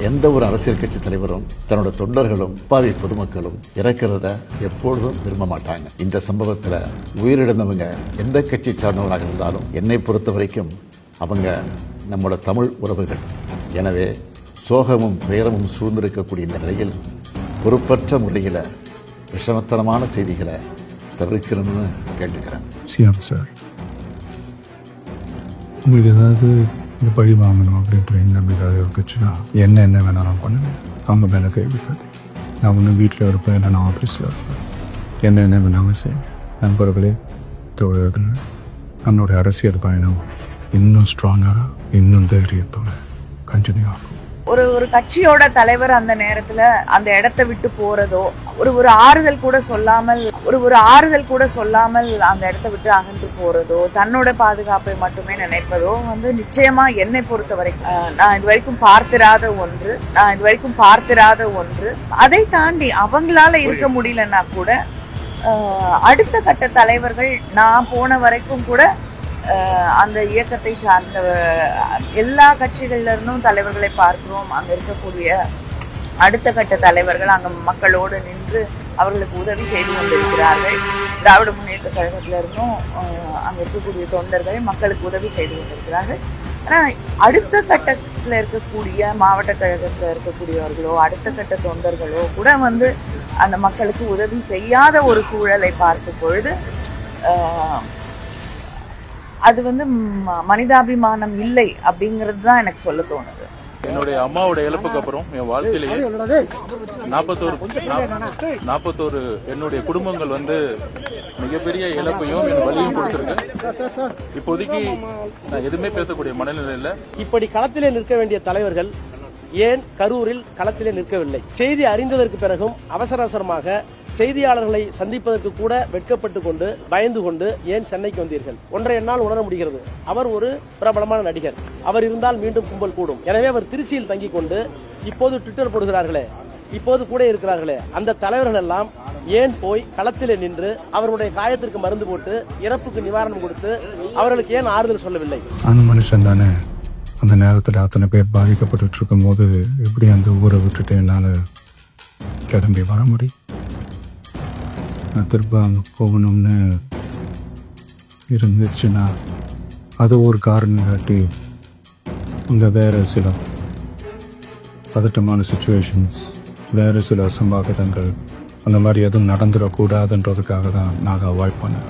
எந்த ஒரு அரசியல் கட்சி தலைவரும் தன்னோட தொண்டர்களும் பாவி பொதுமக்களும் இறக்கிறத எப்பொழுதும் விரும்ப மாட்டாங்க. இந்த சம்பவத்தில் உயிரிழந்தவங்க எந்த கட்சி சார்ந்தவங்களாக இருந்தாலும் என்னை பொறுத்த வரைக்கும் அவங்க நம்மளோட தமிழ் உறவுகள். எனவே சோகமும் துயரமும் சூழ்ந்திருக்கக்கூடிய இந்த நிலையில் பொறுப்பற்ற முறையில் விஷமத்தனமான செய்திகளை தவிர்க்கணும்னு கேட்டுக்கிறேன். சிஎம் சார், உங்களுக்கு ஏதாவது இந்த பழி வாங்கணும் அப்படின்ற எண்ணம் ஏதாவது இருந்துச்சுன்னா என்ன வேணாலும் பண்ணுவேன். அவங்க மேலே கை வைக்காது. நான் ஒன்றும் வீட்டில் இருப்பேன், இல்லை நான் ஆஃபீஸில் இருப்பேன். என்ன வேணாலும் செய்வேன். நண்பர்களே, தோழர்களே, நம்மளுடைய அரசியல் பயணம் இன்னும் ஸ்ட்ராங்காக, இன்னும் தைரியத்தோட கண்டினியூ ஆகும். ஒரு கட்சியோட தலைவர் அந்த நேரத்துல அந்த இடத்தை விட்டு போறதோ, ஒரு ஆறுதல் கூட சொல்லாமல் அந்த இடத்தை விட்டு அகன்று போறதோ, தன்னோட பாதுகாப்பை மட்டுமே நினைப்பதோ நிச்சயமா என்னை பொறுத்த வரைக்கும் நான் இது வரைக்கும் பார்த்திராத ஒன்று. அதை தாண்டி அவங்களால இருக்க முடியலன்னா கூட அடுத்த கட்ட தலைவர்கள், நான் போன வரைக்கும் கூட அந்த இயக்கத்தை சார்ந்த எல்லா கட்சிகள்ல இருந்தும் தலைவர்களை பார்க்கிறோம். அங்க இருக்கக்கூடிய அடுத்த கட்ட தலைவர்கள் அங்க மக்களோடு நின்று அவர்களுக்கு உதவி செய்து கொண்டிருக்கிறார்கள். திராவிட முன்னேற்ற கழகத்தில இருந்தும் அங்க இருக்கக்கூடிய தொண்டர்கள் மக்களுக்கு உதவி செய்து கொண்டிருக்கிறார்கள். ஆனா அடுத்த கட்டத்துல இருக்கக்கூடிய மாவட்ட கழகத்துல இருக்கக்கூடியவர்களோ, அடுத்த கட்ட தொண்டர்களோ கூட அந்த மக்களுக்கு உதவி செய்யாத ஒரு சூழலை பார்க்கும் பொழுது அது மனிதாபிமானம் இல்லை அப்படிங்கிறது தான் எனக்கு சொல்ல தோணுது. என்னுடைய அம்மாவோட இழப்புக்கு அப்புறம் என் வாழ்க்கையிலேயே 41 என்னுடைய குடும்பங்கள் மிகப்பெரிய இழப்பையும் வலியும் கொடுத்திருக்கு. இப்போதைக்கு நான் எதுவுமே பேசக்கூடிய மனநிலையில இப்படி களத்திலே நிற்க வேண்டிய தலைவர்கள் ஏன் கரூரில் களத்திலே நிற்கவில்லை? செய்தி அறிந்ததற்கு பிறகும் அவசரமாக செய்தியாளர்களை சந்திப்பதற்கு கூட வெட்கப்பட்டு கொண்டு பயந்து கொண்டு ஏன் சென்னைக்கு வந்தீர்கள்? ஒன்றை என்னால் உணர முடிகிறது. அவர் ஒரு பிரபலமான நடிகர். அவர் இருந்தால் மீண்டும் கும்பல் கூடும். எனவே அவர் திருச்சியில் தங்கிக் கொண்டு இப்போது ட்விட்டர் போடுகிறார்களே, இப்போது கூட இருக்கிறார்களே, அந்த தலைவர்கள் எல்லாம் ஏன் போய் களத்திலே நின்று அவருடைய காயத்திற்கு மருந்து போட்டு இறப்புக்கு நிவாரணம் கொடுத்து அவர்களுக்கு ஏன் ஆறுதல் சொல்லவில்லை? அந்த மனுஷன் தானே அந்த நேரத்தில் அத்தனை பேர் பாதிக்கப்பட்டு இருக்கும் போது எப்படி அந்த ஊரை விட்டுட்டு என்னால் கிளம்பி வர முடியும்? நான் திரும்ப அங்கே போகணும்னு இருந்துச்சுன்னா அது ஒரு காரணம் காட்டி அங்கே வேறு சில பதட்டமான சுச்சுவேஷன்ஸ், வேறு சில அசம்பாவிதங்கள் அந்த மாதிரி எதுவும் நடந்துடக்கூடாதுன்றதுக்காக தான் நாங்கள் அவாய்ட் பண்ணேன்.